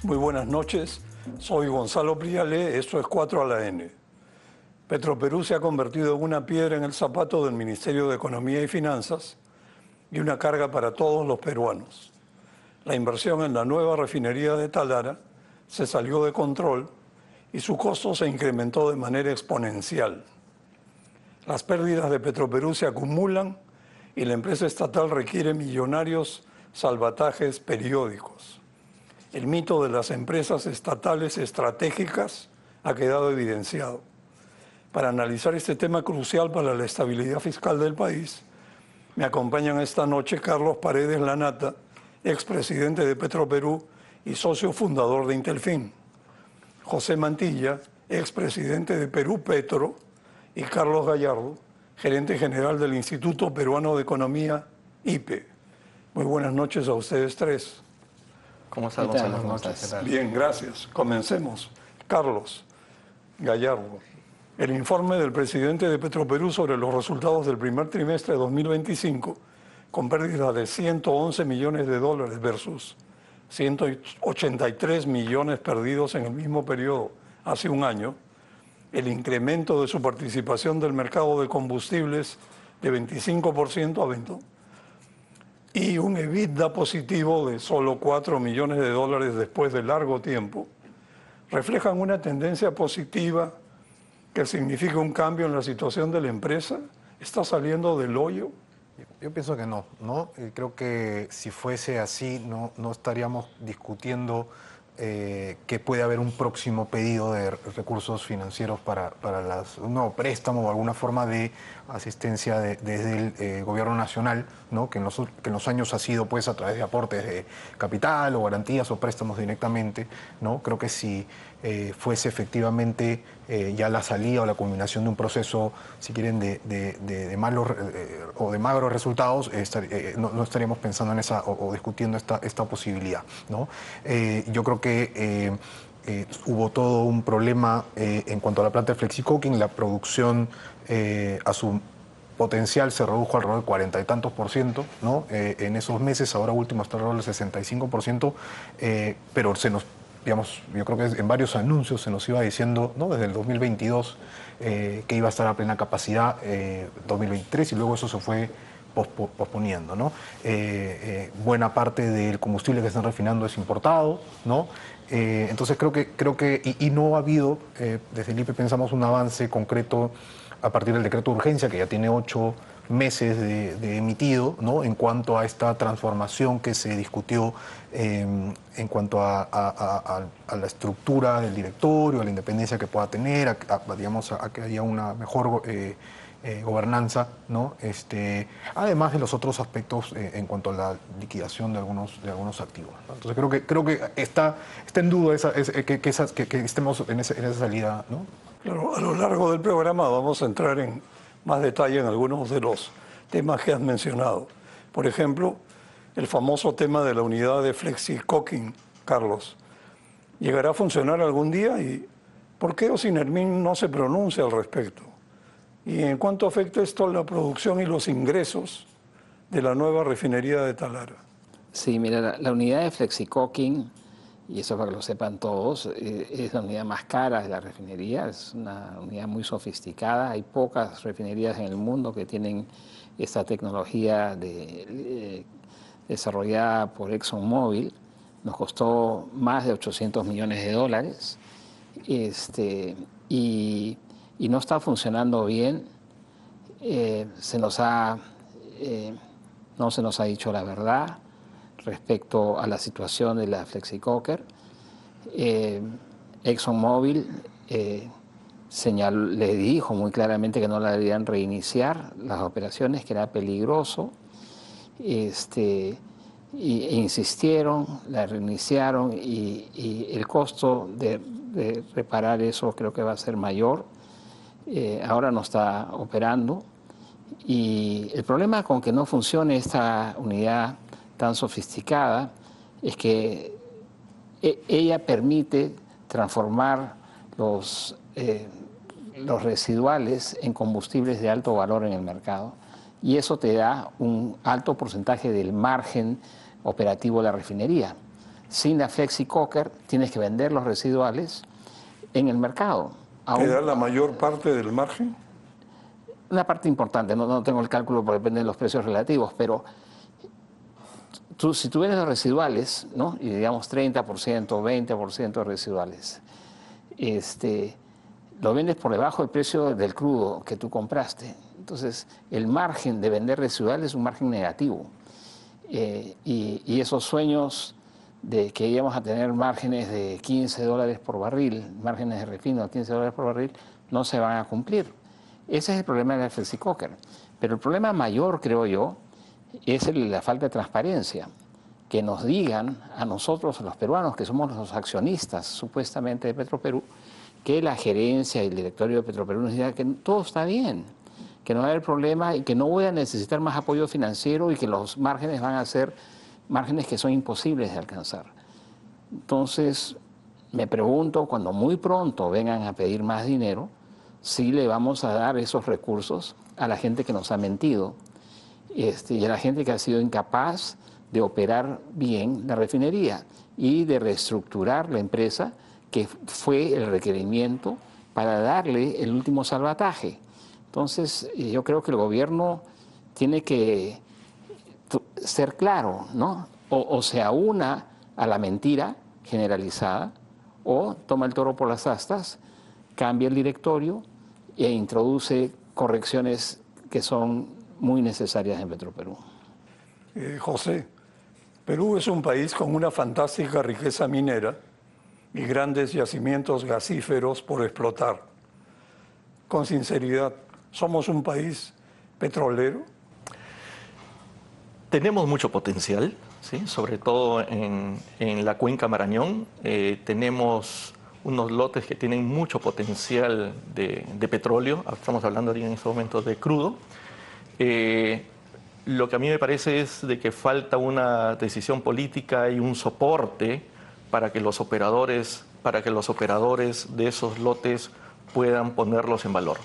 Muy buenas noches, soy Gonzalo Priale, esto es 4 a la N. Petroperú se ha convertido en una piedra en el zapato del Ministerio de Economía y Finanzas y una carga para todos los peruanos. La inversión en la nueva refinería de Talara se salió de control y su costo se incrementó de manera exponencial. Las pérdidas de Petroperú se acumulan y la empresa estatal requiere millonarios salvatajes periódicos. El mito de las empresas estatales estratégicas ha quedado evidenciado. Para analizar este tema crucial para la estabilidad fiscal del país, me acompañan esta noche Carlos Paredes Lanata, expresidente de Petroperú y socio fundador de Intelfin; José Mantilla, expresidente de Perú Petro; y Carlos Gallardo, gerente general del Instituto Peruano de Economía, IPE. Muy buenas noches a ustedes tres. ¿Cómo estás, Gonzalo? ¿Cómo estás? Bien, gracias. Comencemos. Carlos Gallardo, el informe del presidente de Petroperú sobre los resultados del primer trimestre de 2025, con pérdidas de 111 millones de dólares versus 183 millones perdidos en el mismo periodo hace un año, el incremento de su participación del mercado de combustibles de 25% a 20%, y un EBITDA positivo de solo 4 millones de dólares después de largo tiempo, reflejan una tendencia positiva que significa un cambio en la situación de la empresa. ¿Está saliendo del hoyo? Yo pienso que no. Creo que si fuese así, no estaríamos discutiendo que puede haber un próximo pedido de recursos financieros para un nuevo préstamo o alguna forma de asistencia desde el gobierno nacional, ¿no? que en los años ha sido pues a través de aportes de capital o garantías o préstamos directamente, ¿no? Creo que si fuese efectivamente ya la salida o la culminación de un proceso, si quieren, de malos o de magros resultados, no estaríamos pensando en esa o discutiendo esta posibilidad, ¿no? Yo creo que hubo todo un problema en cuanto a la planta de Flexicoking. La producción a su potencial se redujo alrededor del 40 y tantos %, ¿no? En esos meses, ahora último está alrededor del 65%, pero digamos, yo creo que en varios anuncios se nos iba diciendo, ¿no? Desde el 2022 que iba a estar a plena capacidad, 2023, y luego eso se fue posponiendo, ¿no? Buena parte del combustible que están refinando es importado, ¿no? Entonces creo que no ha habido, desde el IPE pensamos, un avance concreto a partir del decreto de urgencia, que ya tiene 8 meses de emitido, ¿no? En cuanto a esta transformación que se discutió en cuanto a la estructura del directorio, a la independencia que pueda tener, a que haya una mejor gobernanza, ¿no? Además de los otros aspectos en cuanto a la liquidación de algunos activos, ¿no? Entonces creo que está en duda que estemos en esa salida, ¿no? Claro, a lo largo del programa vamos a entrar en más detalle en algunos de los temas que has mencionado. Por ejemplo, el famoso tema de la unidad de Flexicoking, Carlos. ¿Llegará a funcionar algún día? ¿Y por qué Ocinermin no se pronuncia al respecto? ¿Y en cuánto afecta esto a la producción y los ingresos de la nueva refinería de Talara? Sí, mira, la unidad de Flexicoking, y eso para que lo sepan todos, es la unidad más cara de la refinería, es una unidad muy sofisticada. Hay pocas refinerías en el mundo que tienen esta tecnología desarrollada por ExxonMobil. Nos costó más de 800 millones de dólares y no está funcionando bien. No se nos ha dicho la verdad respecto a la situación de la Flexicoker. ExxonMobil le dijo muy claramente que no la debían reiniciar las operaciones, que era peligroso, e insistieron, la reiniciaron, y el costo de reparar eso creo que va a ser mayor. Ahora no está operando, y el problema con que no funcione esta unidad tan sofisticada es que ella permite transformar los residuales en combustibles de alto valor en el mercado, y eso te da un alto porcentaje del margen operativo de la refinería. sin la flexi-coker tienes que vender los residuales en el mercado. ¿Queda la mayor parte del margen? Una parte importante, no tengo el cálculo porque depende de los precios relativos, pero si tú vendes los residuales, ¿no? Y digamos 30%, 20% residuales, lo vendes por debajo del precio del crudo que tú compraste. Entonces, el margen de vender residuales es un margen negativo. Y esos sueños de que íbamos a tener márgenes de $15 por barril, márgenes de refino de $15 por barril, no se van a cumplir. Ese es el problema de la flexicoker. Pero el problema mayor, creo yo, es la falta de transparencia. Que nos digan a nosotros, a los peruanos, que somos los accionistas supuestamente de Petroperú, que la gerencia y el directorio de Petroperú nos digan que todo está bien, que no va a haber problema y que no voy a necesitar más apoyo financiero y que los márgenes van a ser márgenes que son imposibles de alcanzar. Entonces, me pregunto, cuando muy pronto vengan a pedir más dinero, si le vamos a dar esos recursos a la gente que nos ha mentido y a la gente que ha sido incapaz de operar bien la refinería y de reestructurar la empresa, que fue el requerimiento para darle el último salvataje. Entonces, yo creo que el gobierno tiene que ser claro, ¿no? O se aúna a la mentira generalizada, o toma el toro por las astas, cambia el directorio e introduce correcciones que son muy necesarias en Petroperú. José, Perú es un país con una fantástica riqueza minera y grandes yacimientos gasíferos por explotar. Con sinceridad, ¿somos un país petrolero? Tenemos mucho potencial, ¿sí? Sobre todo en la cuenca Marañón. Tenemos unos lotes que tienen mucho potencial de petróleo. Estamos hablando en estos momentos de crudo. Lo que a mí me parece es de que falta una decisión política y un soporte para que los operadores de esos lotes puedan ponerlos en valor.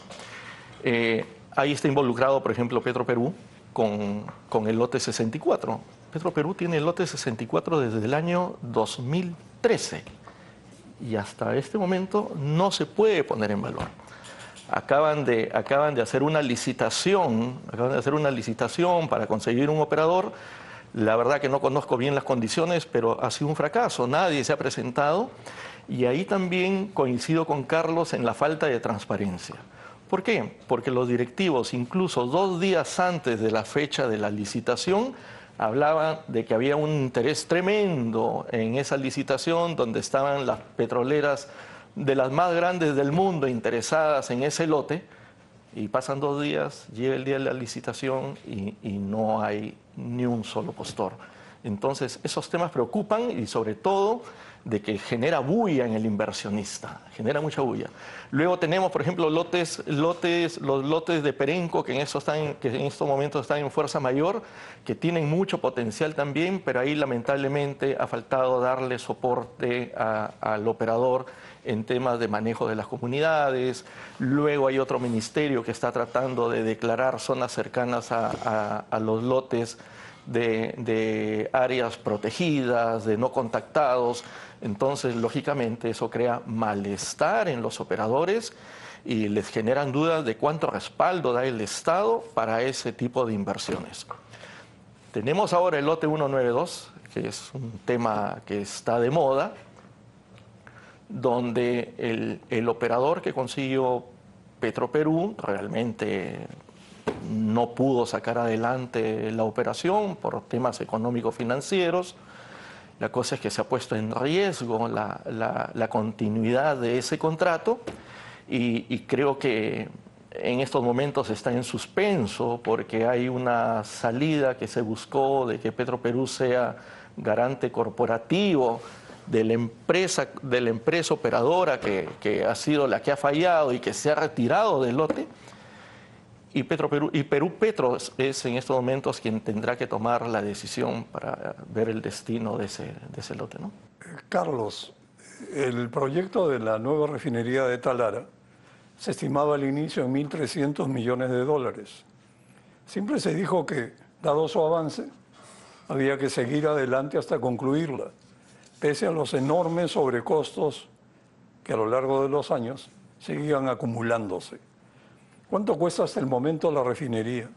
Ahí está involucrado, por ejemplo, Petroperú con el lote 64. Petroperú tiene el lote 64 desde el año 2013 y hasta este momento no se puede poner en valor. Acaban de hacer una licitación, para conseguir un operador. La verdad que no conozco bien las condiciones, pero ha sido un fracaso. Nadie se ha presentado y ahí también coincido con Carlos en la falta de transparencia. ¿Por qué? Porque los directivos, incluso 2 días antes de la fecha de la licitación, hablaban de que había un interés tremendo en esa licitación, donde estaban las petroleras de las más grandes del mundo interesadas en ese lote, y pasan 2 días, llega el día de la licitación y no hay ni un solo postor. Entonces, esos temas preocupan y sobre todo de que genera bulla en el inversionista, genera mucha bulla. Luego tenemos, por ejemplo, los lotes de Perenco que en estos momentos están en fuerza mayor, que tienen mucho potencial también, pero ahí lamentablemente ha faltado darle soporte al operador en temas de manejo de las comunidades. Luego hay otro ministerio que está tratando de declarar zonas cercanas a los lotes de áreas protegidas, de no contactados. Entonces, lógicamente, eso crea malestar en los operadores y les generan dudas de cuánto respaldo da el Estado para ese tipo de inversiones. Tenemos ahora el lote 192, que es un tema que está de moda, donde el operador que consiguió Petroperú realmente no pudo sacar adelante la operación por temas económico-financieros. La cosa es que se ha puesto en riesgo la continuidad de ese contrato y creo que en estos momentos está en suspenso porque hay una salida que se buscó de que Petroperú sea garante corporativo de la empresa operadora que ha sido la que ha fallado y que se ha retirado del lote. Y Perú Petro es en estos momentos quien tendrá que tomar la decisión para ver el destino de ese lote, ¿no? Carlos, el proyecto de la nueva refinería de Talara se estimaba al inicio en $1.300 millones. Siempre se dijo que, dado su avance, había que seguir adelante hasta concluirla. pese a los enormes sobrecostos que a lo largo de los años seguían acumulándose. ¿Cuánto cuesta hasta el momento la refinería?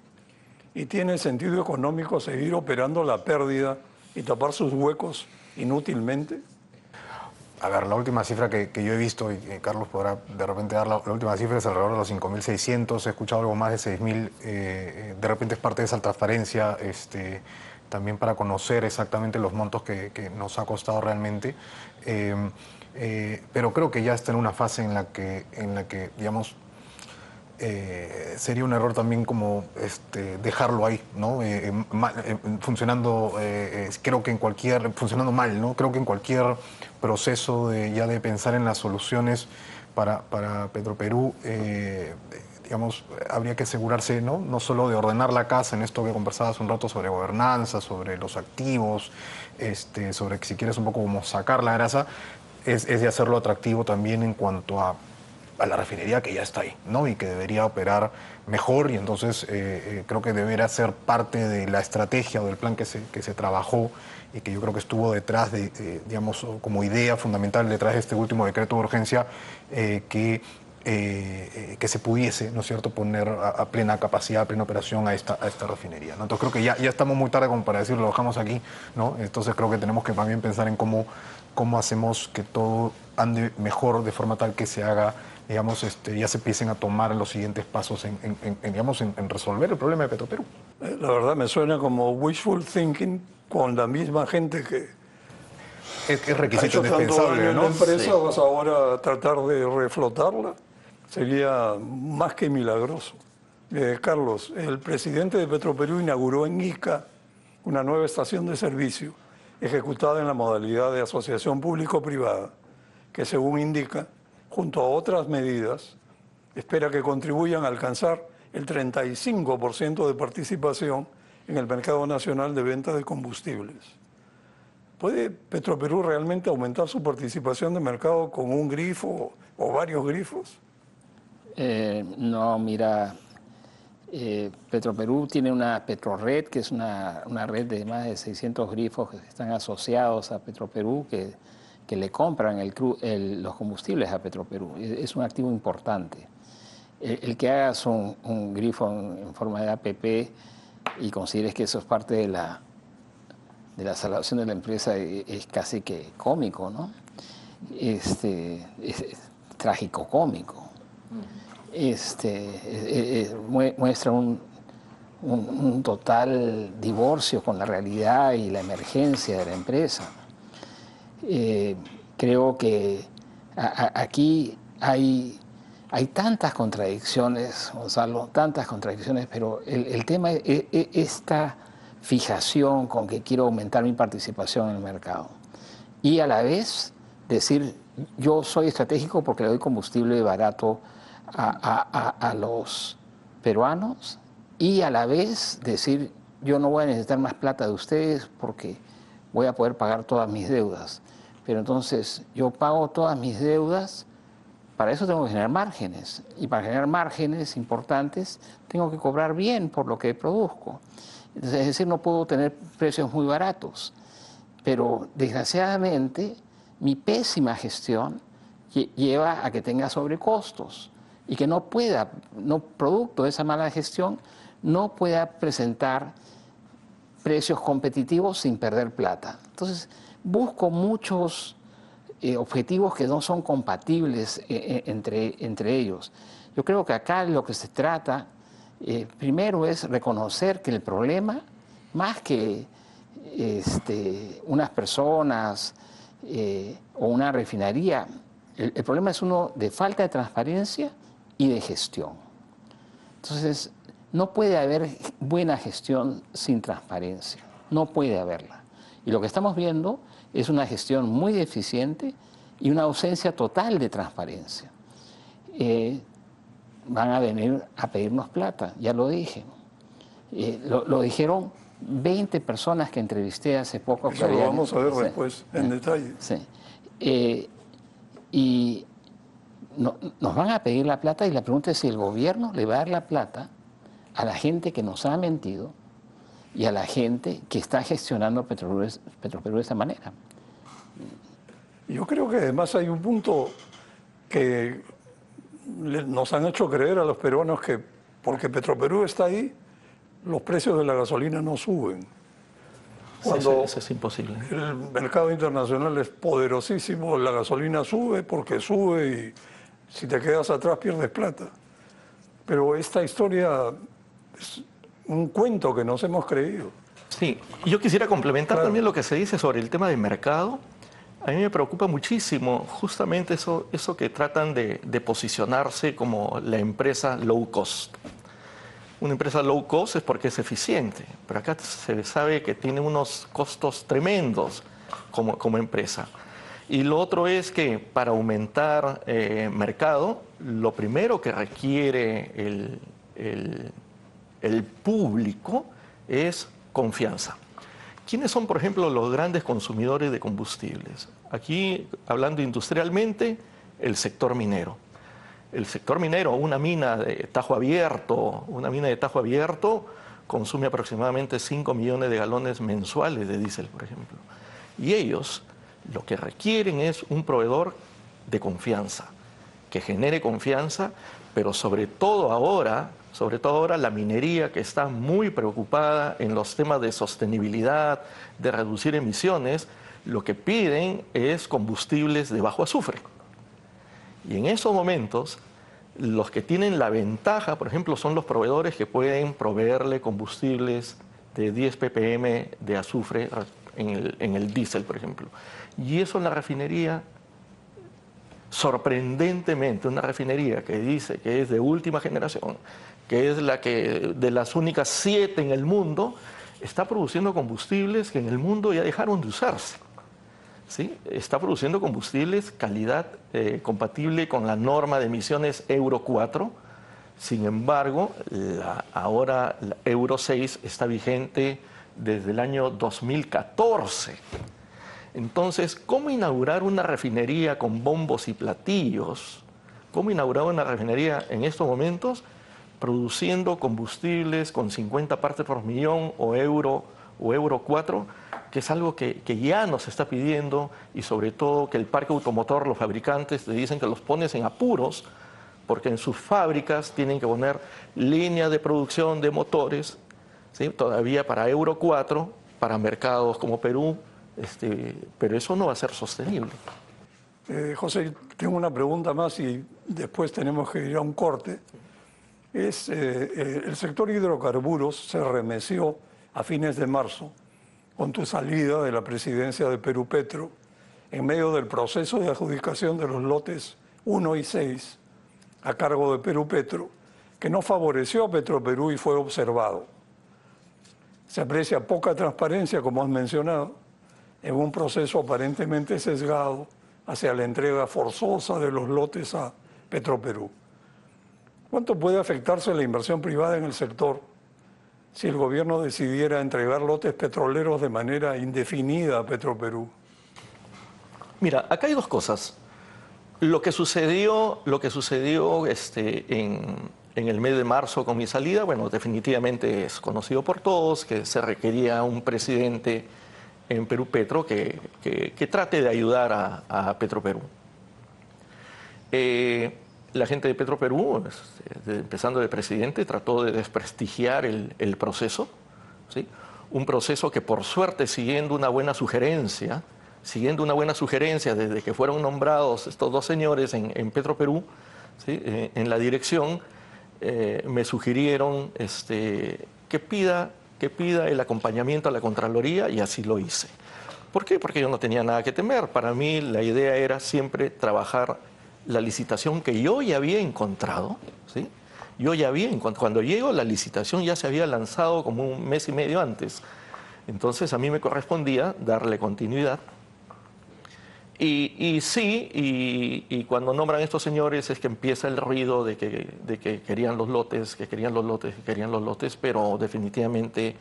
¿Y tiene sentido económico seguir operando la pérdida y tapar sus huecos inútilmente? A ver, la última cifra que yo he visto, y Carlos podrá de repente dar la última cifra, es alrededor de los 5.600, he escuchado algo más de 6.000, de repente es parte de esa transparencia, también para conocer exactamente los montos que nos ha costado realmente. Pero creo que ya está en una fase en la que digamos, sería un error también como dejarlo ahí, ¿no? Funcionando, creo que funcionando mal, ¿no? Creo que en cualquier proceso ya de pensar en las soluciones para Petroperú, digamos, habría que asegurarse, ¿no? No solo de ordenar la casa, en esto que conversabas un rato sobre gobernanza, sobre los activos, sobre, si quieres, un poco como sacar la grasa, es de hacerlo atractivo también en cuanto a la refinería que ya está ahí, ¿no? Y que debería operar mejor, y entonces creo que deberá ser parte de la estrategia o del plan que se trabajó y que yo creo que estuvo detrás digamos, como idea fundamental detrás de este último decreto de urgencia, que se pudiese, ¿no es cierto?, poner a plena capacidad, a plena operación a esta refinería, ¿no? Entonces creo que ya estamos muy tarde como para decirlo, lo dejamos aquí, ¿no? Entonces creo que tenemos que también pensar en cómo hacemos que todo ande mejor, de forma tal que se haga, digamos, ya se empiecen a tomar los siguientes pasos en resolver el problema de Petroperú. La verdad me suena como wishful thinking con la misma gente que Es ha requisito hecho tanto indispensable, daño en ¿no? la empresa, Sí. vas ahora a tratar de reflotarla. Sería más que milagroso. Carlos, el presidente de Petroperú inauguró en Ica una nueva estación de servicio ejecutada en la modalidad de asociación público-privada, que según indica, junto a otras medidas, espera que contribuyan a alcanzar el 35% de participación en el mercado nacional de venta de combustibles. ¿Puede Petroperú realmente aumentar su participación de mercado con un grifo o varios grifos? No, mira, Petroperú tiene una Petrored, que es una red de más de 600 grifos que están asociados a Petroperú, que le compran los combustibles a Petroperú. Es un activo importante. El que hagas un grifo en forma de APP y consideres que eso es parte de la salvación de la empresa es casi que cómico, ¿no? Es trágico cómico. Muestra un total divorcio con la realidad y la emergencia de la empresa. Creo que aquí hay tantas contradicciones, Gonzalo, tantas contradicciones, pero el tema es esta fijación con que quiero aumentar mi participación en el mercado y a la vez decir yo soy estratégico porque le doy combustible barato a los peruanos, y a la vez decir yo no voy a necesitar más plata de ustedes porque voy a poder pagar todas mis deudas. Pero entonces yo pago todas mis deudas, para eso tengo que generar márgenes, y para generar márgenes importantes tengo que cobrar bien por lo que produzco. Entonces, es decir, no puedo tener precios muy baratos, pero desgraciadamente mi pésima gestión lleva a que tenga sobrecostos y que producto de esa mala gestión, no pueda presentar precios competitivos sin perder plata. Entonces, busco muchos objetivos que no son compatibles entre ellos. Yo creo que acá lo que se trata, primero, es reconocer que el problema, más que unas personas o una refinería, el problema es uno de falta de transparencia y de gestión. Entonces, no puede haber buena gestión sin transparencia, no puede haberla. Y lo que estamos viendo es una gestión muy deficiente y una ausencia total de transparencia. Van a venir a pedirnos plata, ya lo dije. Lo dijeron 20 personas que entrevisté hace poco. Eso lo vamos a ver después, en detalle. Sí. Y nos van a pedir la plata, y la pregunta es si el gobierno le va a dar la plata a la gente que nos ha mentido y a la gente que está gestionando Petroperú de esta manera. Yo creo que además hay un punto que nos han hecho creer a los peruanos que porque Petroperú está ahí, los precios de la gasolina no suben. Cuando Eso es imposible. el mercado internacional es poderosísimo, la gasolina sube porque sube y si te quedas atrás pierdes plata. Pero esta historia es un cuento que nos hemos creído. Sí, yo quisiera complementar Claro. también lo que se dice sobre el tema del mercado. A mí me preocupa muchísimo justamente eso que tratan de posicionarse como la empresa low cost. Una empresa low cost es porque es eficiente, pero acá se sabe que tiene unos costos tremendos como empresa. Y lo otro es que para aumentar mercado, lo primero que requiere el público es confianza. ¿Quiénes son, por ejemplo, los grandes consumidores de combustibles? Aquí, hablando industrialmente, el sector minero. El sector minero, una mina de Tajo Abierto, consume aproximadamente 5 millones de galones mensuales de diésel, por ejemplo. Y ellos lo que requieren es un proveedor de confianza, que genere confianza, pero sobre todo ahora la minería, que está muy preocupada en los temas de sostenibilidad, de reducir emisiones, lo que piden es combustibles de bajo azufre. Y en esos momentos, los que tienen la ventaja, por ejemplo, son los proveedores que pueden proveerle combustibles de 10 ppm de azufre en el diésel, por ejemplo. Y eso en la refinería, sorprendentemente, una refinería que dice que es de última generación, que es la que de las únicas 7 en el mundo, está produciendo combustibles que en el mundo ya dejaron de usarse. ¿Sí? Está produciendo combustibles calidad compatible con la norma de emisiones Euro 4. Sin embargo, ahora la Euro 6 está vigente desde el año 2014. Entonces, ¿cómo inaugurar una refinería con bombos y platillos? ¿Cómo inaugurar una refinería en estos momentos produciendo combustibles con 50 partes por millón o Euro 4? Que es algo que ya nos está pidiendo, y sobre todo que el parque automotor, los fabricantes te dicen que los pones en apuros porque en sus fábricas tienen que poner líneas de producción de motores, ¿sí? Todavía para Euro 4, para mercados como Perú, pero eso no va a ser sostenible. José, tengo una pregunta más y después tenemos que ir a un corte. El sector hidrocarburos se remeció a fines de marzo con tu salida de la presidencia de Perú Petro en medio del proceso de adjudicación de los lotes 1 y 6 a cargo de Perú Petro, que no favoreció a Petroperú y fue observado. Se aprecia poca transparencia, como has mencionado, en un proceso aparentemente sesgado hacia la entrega forzosa de los lotes a Petroperú. ¿Cuánto puede afectarse la inversión privada en el sector si el gobierno decidiera entregar lotes petroleros de manera indefinida a Petroperú? Mira, acá hay dos cosas. Lo que sucedió en el mes de marzo con mi salida, bueno, definitivamente es conocido por todos, que se requería un presidente en Perú Petro que trate de ayudar a Petroperú. La gente de Petroperú, empezando de presidente, trató de desprestigiar el proceso, ¿sí? Un proceso que, por suerte, siguiendo una buena sugerencia desde que fueron nombrados estos dos señores en Petroperú, ¿sí? En la dirección, me sugirieron que pida el acompañamiento a la Contraloría, y así lo hice. ¿Por qué? Porque yo no tenía nada que temer. Para mí la idea era siempre trabajar la licitación que yo ya había encontrado, ¿sí? Cuando llego, la licitación ya se había lanzado como un mes y medio antes. Entonces a mí me correspondía darle continuidad. Y cuando nombran a estos señores es que empieza el ruido de que querían los lotes, pero definitivamente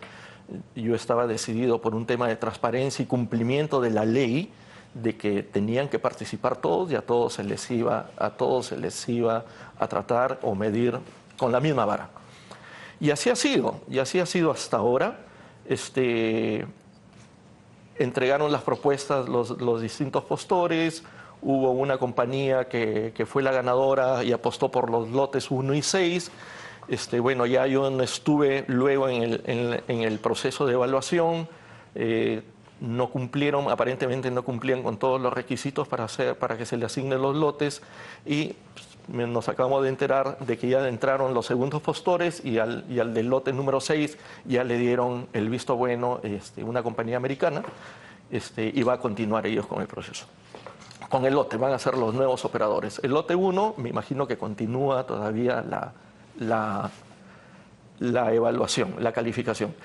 yo estaba decidido por un tema de transparencia y cumplimiento de la ley, de que tenían que participar todos, y a todos se les iba a tratar o medir con la misma vara. Y así ha sido hasta ahora. entregaron las propuestas los distintos postores. Hubo una compañía que fue la ganadora y apostó por los lotes 1 y 6. Bueno, ya yo no estuve luego en el proceso de evaluación. No cumplieron, aparentemente no cumplían con todos los requisitos para que se le asignen los lotes, y nos acabamos de enterar de que ya entraron los segundos postores y al del lote número 6 ya le dieron el visto bueno una compañía americana, y va a continuar ellos con el proceso. Con el lote van a ser los nuevos operadores. El lote 1 me imagino que continúa todavía la evaluación, la calificación.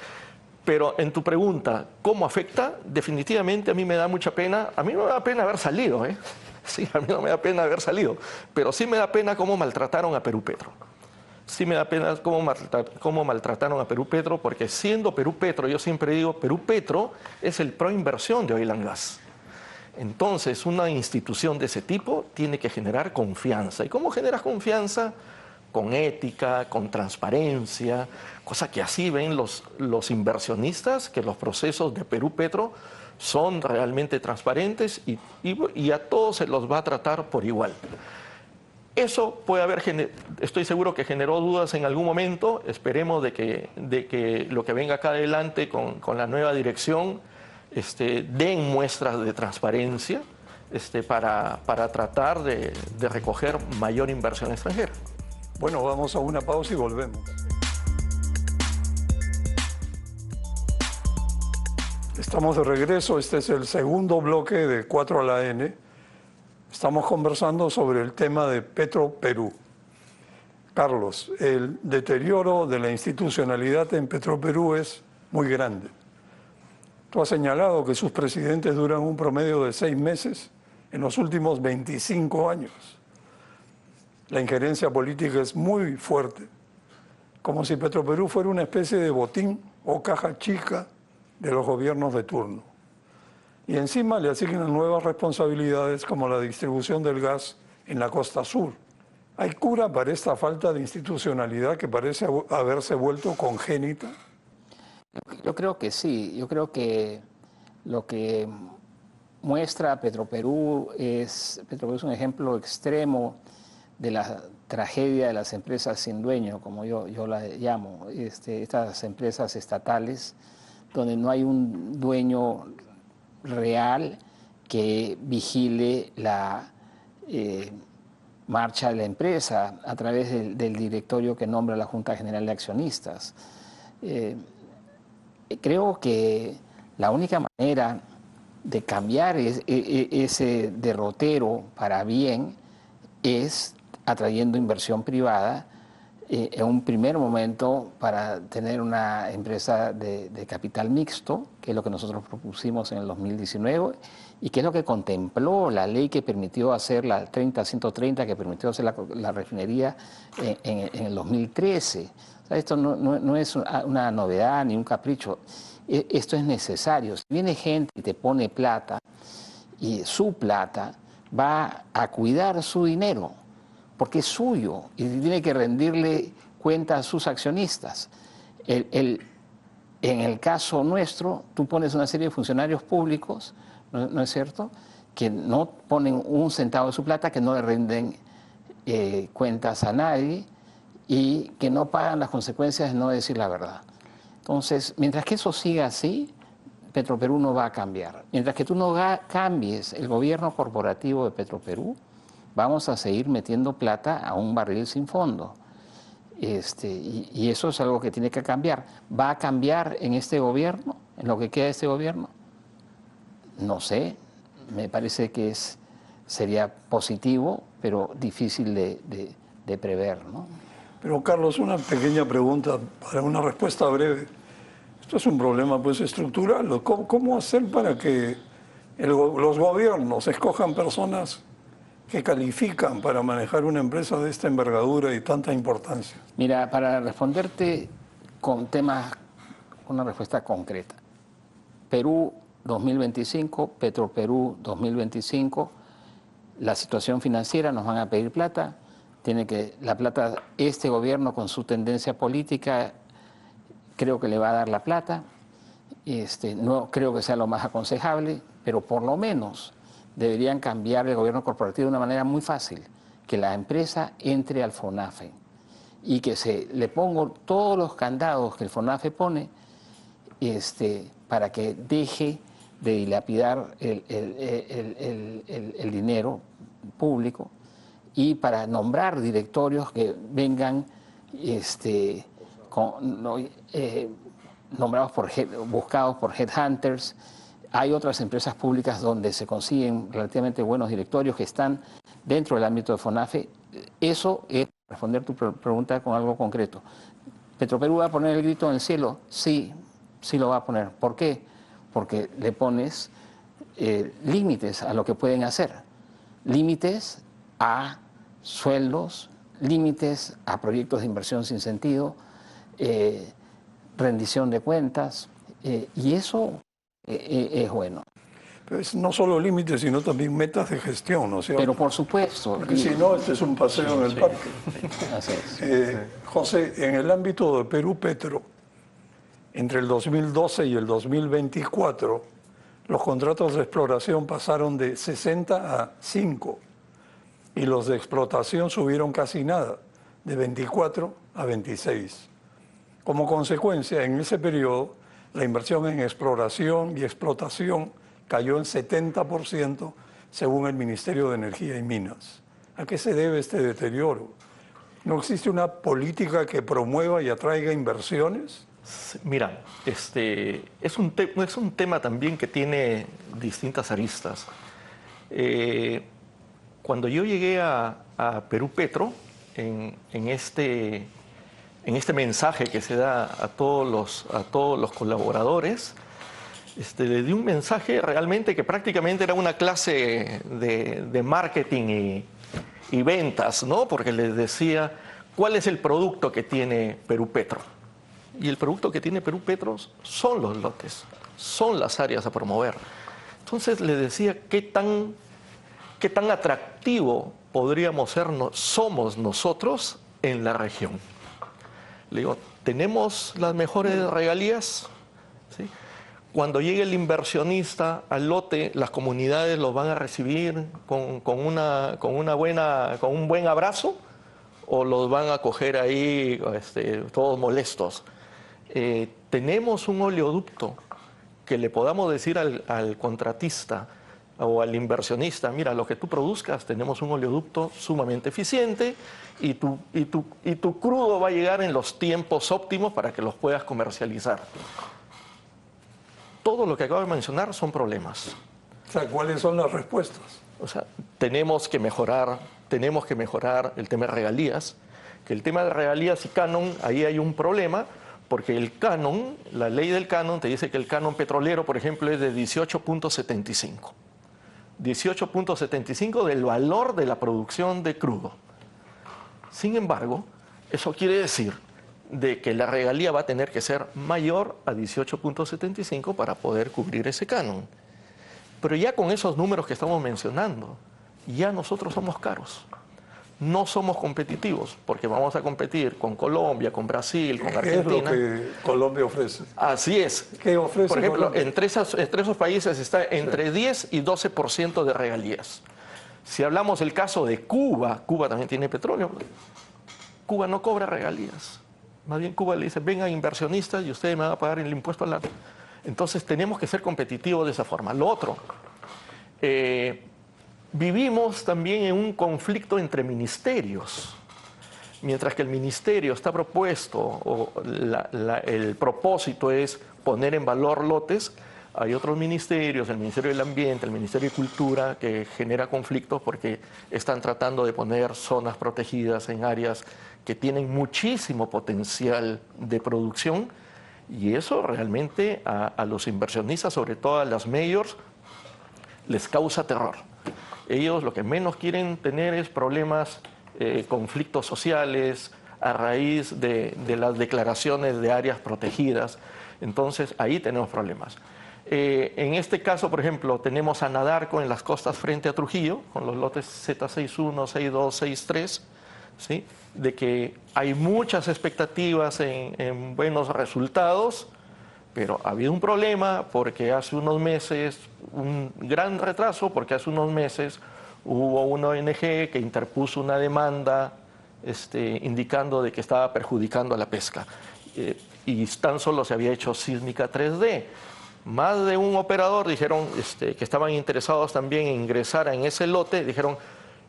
Pero en tu pregunta, ¿cómo afecta? Definitivamente a mí me da mucha pena. A mí no me da pena haber salido, ¿eh? Sí, a mí no me da pena haber salido. Pero sí me da pena cómo maltrataron a Perú Petro. Sí me da pena cómo maltrataron a Perú Petro, porque siendo Perú Petro, yo siempre digo, Perú Petro es el proinversión de Oil and Gas. Entonces, una institución de ese tipo tiene que generar confianza. ¿Y cómo generas confianza? Con ética, con transparencia, cosa que así ven los inversionistas, que los procesos de Perú Petro son realmente transparentes y a todos se los va a tratar por igual. Eso puede haber, estoy seguro que generó dudas en algún momento. Esperemos de que lo que venga acá adelante con la nueva dirección den muestras de transparencia para tratar de recoger mayor inversión extranjera. Bueno, vamos a una pausa y volvemos. Estamos de regreso. Este es el segundo bloque de 4 a la N. Estamos conversando sobre el tema de Petroperú. Carlos, el deterioro de la institucionalidad en Petroperú es muy grande. Tú has señalado que sus presidentes duran un promedio de 6 meses en los últimos 25 años. La injerencia política es muy fuerte, como si Petroperú fuera una especie de botín o caja chica de los gobiernos de turno. Y encima le asignan nuevas responsabilidades como la distribución del gas en la costa sur. ¿Hay cura para esta falta de institucionalidad que parece haberse vuelto congénita? Yo creo que sí. Yo creo que lo que muestra Petroperú es un ejemplo extremo de la tragedia de las empresas sin dueño, como yo las llamo, estas empresas estatales, donde no hay un dueño real que vigile la marcha de la empresa a través del directorio que nombra la Junta General de Accionistas. Creo que la única manera de cambiar ese derrotero para bien es atrayendo inversión privada en un primer momento para tener una empresa de capital mixto, que es lo que nosotros propusimos en el 2019 y que es lo que contempló la ley que permitió hacer la 30-130, que permitió hacer la refinería en el 2013. O sea, esto no es una novedad ni un capricho, esto es necesario. Si viene gente y te pone plata, y su plata va a cuidar su dinero, porque es suyo y tiene que rendirle cuenta a sus accionistas. En el caso nuestro, tú pones una serie de funcionarios públicos, ¿no es cierto?, que no ponen un centavo de su plata, que no le rinden cuentas a nadie y que no pagan las consecuencias de no decir la verdad. Entonces, mientras que eso siga así, Petroperú no va a cambiar. Mientras que tú no cambies el gobierno corporativo de Petroperú, vamos a seguir metiendo plata a un barril sin fondo. Y eso es algo que tiene que cambiar. ¿Va a cambiar en este gobierno, en lo que queda de este gobierno? No sé, me parece que sería positivo, pero difícil de prever, ¿no? Pero Carlos, una pequeña pregunta para una respuesta breve. Esto es un problema pues estructural. ¿Cómo hacer para que los gobiernos escojan personas que califican para manejar una empresa de esta envergadura y tanta importancia? Mira, para responderte con una respuesta concreta. Perú 2025, Petroperú 2025, la situación financiera, nos van a pedir plata, la plata, este gobierno con su tendencia política, creo que le va a dar la plata, No creo que sea lo más aconsejable, pero por lo menos deberían cambiar el gobierno corporativo de una manera muy fácil, que la empresa entre al FONAFE y que se le ponga todos los candados que el FONAFE pone para que deje de dilapidar el dinero público y para nombrar directorios que vengan nombrados buscados por headhunters. Hay otras empresas públicas donde se consiguen relativamente buenos directorios que están dentro del ámbito de FONAFE. Eso es responder tu pregunta con algo concreto. ¿Petroperú va a poner el grito en el cielo? Sí, sí lo va a poner. ¿Por qué? Porque le pones límites a lo que pueden hacer. Límites a sueldos, límites a proyectos de inversión sin sentido, rendición de cuentas, y eso es bueno. Pero es no solo límites, sino también metas de gestión, ¿no es cierto? Pero por supuesto. Porque si no, este es un paseo en el parque. Así es. José, en el ámbito de Perú Petro, entre el 2012 y el 2024, los contratos de exploración pasaron de 60 a 5 y los de explotación subieron casi nada, de 24 a 26. Como consecuencia, en ese periodo, la inversión en exploración y explotación cayó en 70% según el Ministerio de Energía y Minas. ¿A qué se debe este deterioro? ¿No existe una política que promueva y atraiga inversiones? Mira, es un tema también que tiene distintas aristas. Cuando yo llegué a Perú Petro, en este mensaje que se da a todos los colaboradores, le di un mensaje realmente que prácticamente era una clase de marketing y ventas, ¿no? Porque les decía cuál es el producto que tiene Perú Petro. Y el producto que tiene Perú Petro son los lotes, son las áreas a promover. Entonces les decía qué tan atractivo somos nosotros en la región. Le digo, ¿tenemos las mejores regalías? ¿Sí? Cuando llegue el inversionista al lote, las comunidades los van a recibir con un buen abrazo, o los van a coger ahí todos molestos. Tenemos un oleoducto que le podamos decir al contratista o al inversionista: mira, lo que tú produzcas, tenemos un oleoducto sumamente eficiente y tu crudo va a llegar en los tiempos óptimos para que los puedas comercializar. Todo lo que acabo de mencionar son problemas. O sea, ¿cuáles son las respuestas? O sea, tenemos que mejorar el tema de regalías, que el tema de regalías y canon, ahí hay un problema, porque el canon, la ley del canon te dice que el canon petrolero, por ejemplo, es de 18.75. 18.75 del valor de la producción de crudo. Sin embargo, eso quiere decir de que la regalía va a tener que ser mayor a 18.75 para poder cubrir ese canon. Pero ya con esos números que estamos mencionando, ya nosotros somos caros. No somos competitivos, porque vamos a competir con Colombia, con Brasil, con Argentina. ¿Qué es lo que Colombia ofrece? Así es. ¿Qué ofrece Por ejemplo, Colombia? entre esos países está entre 10 y 12% de regalías. Si hablamos del caso de Cuba, Cuba también tiene petróleo. Cuba no cobra regalías. Más bien Cuba le dice: vengan inversionistas y ustedes me van a pagar el impuesto al lado. Entonces tenemos que ser competitivos de esa forma. Lo otro, vivimos también en un conflicto entre ministerios. Mientras que el ministerio está propuesto, o el propósito es poner en valor lotes, hay otros ministerios, el Ministerio del Ambiente, el Ministerio de Cultura, que genera conflictos porque están tratando de poner zonas protegidas en áreas que tienen muchísimo potencial de producción, y eso realmente a los inversionistas, sobre todo a las majors, les causa terror. Ellos lo que menos quieren tener es problemas, conflictos sociales a raíz de las declaraciones de áreas protegidas. Entonces ahí tenemos problemas. En este caso, por ejemplo, tenemos a Anadarko en las costas frente a Trujillo, con los lotes Z61, 62, 63, ¿sí? De que hay muchas expectativas en buenos resultados, Pero ha habido un problema porque hace unos meses, un gran retraso, porque hace unos meses hubo una ONG que interpuso una demanda indicando de que estaba perjudicando a la pesca. Y tan solo se había hecho sísmica 3D. Más de un operador dijeron que estaban interesados también en ingresar en ese lote, dijeron,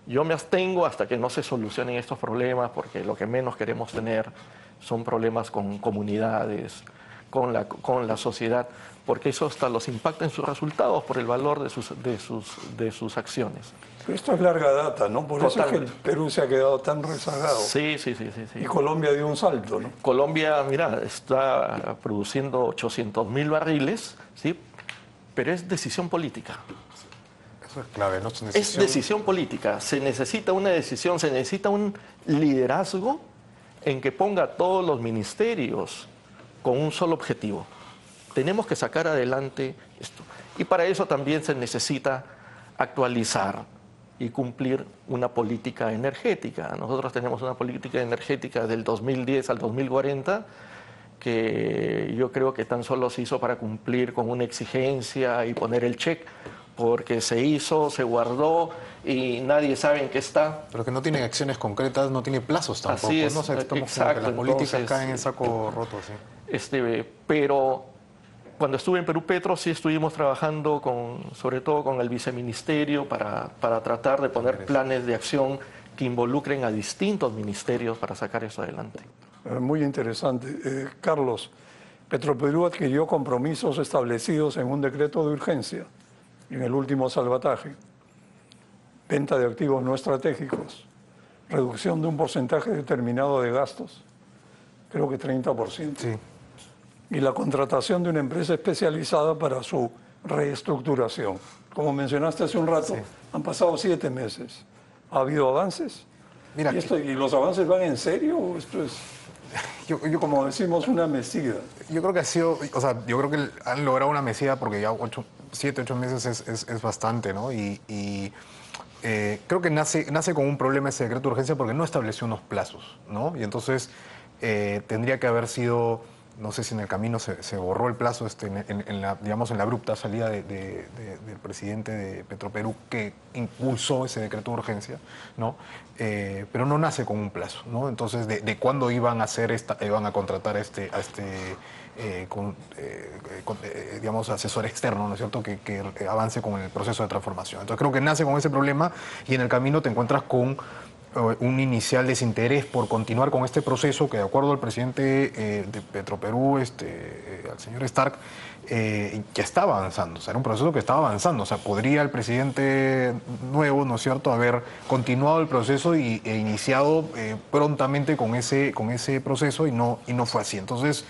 yo me abstengo hasta que no se solucionen estos problemas, porque lo que menos queremos tener son problemas con comunidades, con la sociedad, porque eso hasta los impacta en sus resultados por el valor de sus acciones. Pero esto es larga data, ¿no? Por eso es que el Totalmente. Perú se ha quedado tan rezagado. Sí. Y Colombia dio un salto, ¿no? Colombia, mira, está produciendo 800.000 barriles, ¿sí? Pero es decisión política. Eso es clave, ¿no? Es decisión política. Se necesita una decisión, se necesita un liderazgo en que ponga a todos los ministerios con un solo objetivo. Tenemos que sacar adelante esto. Y para eso también se necesita actualizar y cumplir una política energética. Nosotros tenemos una política energética del 2010 al 2040 que yo creo que tan solo se hizo para cumplir con una exigencia y poner el check, porque se hizo, se guardó y nadie sabe en qué está. Pero que no tiene acciones concretas, no tiene plazos tampoco. Así es, ¿no? O sea, estamos exacto, como que las políticas entonces, caen en saco roto, sí. Pero cuando estuve en Perú Petro sí estuvimos trabajando sobre todo con el viceministerio para tratar de poner planes de acción que involucren a distintos ministerios para sacar eso adelante. Muy interesante. Carlos, Petroperú adquirió compromisos establecidos en un decreto de urgencia, en el último salvataje, venta de activos no estratégicos, reducción de un porcentaje determinado de gastos, creo que 30%. Sí. Y la contratación de una empresa especializada para su reestructuración. Como mencionaste hace un rato, han pasado 7 meses. ¿Ha habido avances? Mira, ¿Y los avances van en serio o esto es, como decimos, una mesida? Yo creo que ha sido, o sea, yo creo que han logrado una mesida porque ya 7, 8 meses es bastante, ¿no? Creo que nace con un problema ese decreto de urgencia porque no estableció unos plazos, ¿no? Y entonces tendría que haber sido, no sé si en el camino se borró el plazo en la abrupta salida del presidente de Petroperú que impulsó ese decreto de urgencia, ¿no? Pero no nace con un plazo, ¿no? Entonces, de cuándo iban a contratar digamos, asesor externo, ¿no es cierto?, que avance con el proceso de transformación. Entonces creo que nace con ese problema y en el camino te encuentras con un inicial desinterés por continuar con este proceso que, de acuerdo al presidente de Petroperú, al señor Stark, ya estaba avanzando. O sea, era un proceso que estaba avanzando. O sea, podría el presidente nuevo, ¿no es cierto?, haber continuado el proceso e iniciado prontamente con ese proceso y no fue así. Entonces,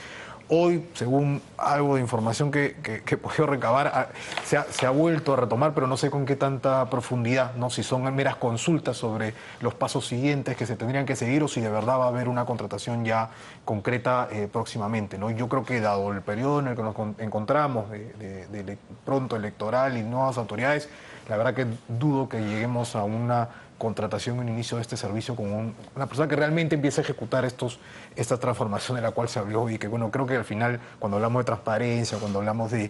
hoy, según algo de información que he podido recabar, se ha vuelto a retomar, pero no sé con qué tanta profundidad, ¿no? Si son meras consultas sobre los pasos siguientes que se tendrían que seguir o si de verdad va a haber una contratación ya concreta próximamente, ¿no? Yo creo que dado el periodo en el que nos encontramos de pronto electoral y nuevas autoridades, la verdad que dudo que lleguemos a una contratación, un inicio de este servicio con una persona que realmente empiece a ejecutar esta transformación de la cual se habló y que, bueno, creo que al final, cuando hablamos de transparencia, cuando hablamos de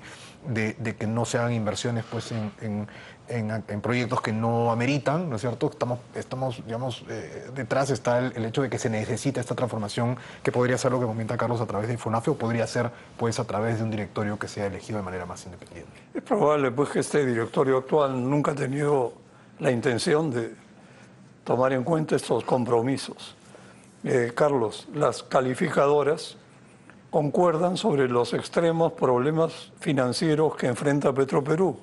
que no se hagan inversiones pues en proyectos que no ameritan, ¿no es cierto? Estamos digamos, detrás está el hecho de que se necesita esta transformación que podría ser lo que comenta Carlos a través de IFONAFE o podría ser pues a través de un directorio que sea elegido de manera más independiente. Es probable pues que este directorio actual nunca ha tenido la intención de tomar en cuenta estos compromisos. Carlos, las calificadoras concuerdan sobre los extremos problemas financieros que enfrenta Petroperú,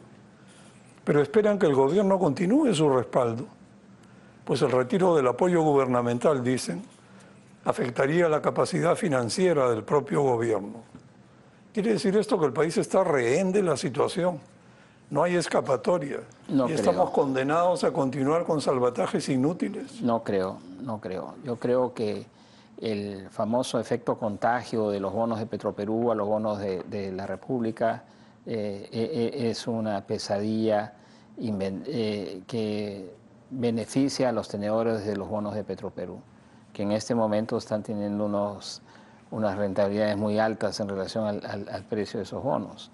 pero esperan que el gobierno continúe su respaldo, pues el retiro del apoyo gubernamental, dicen, afectaría la capacidad financiera del propio gobierno. ¿Quiere decir esto que el país está rehén de la situación? No hay escapatoria. No y creo. estamos condenados a continuar con salvatajes inútiles. No creo. Yo creo que el famoso efecto contagio de los bonos de Petroperú a los bonos de la República es una pesadilla que beneficia a los tenedores de los bonos de Petroperú, que en este momento están teniendo unas rentabilidades muy altas en relación al precio de esos bonos.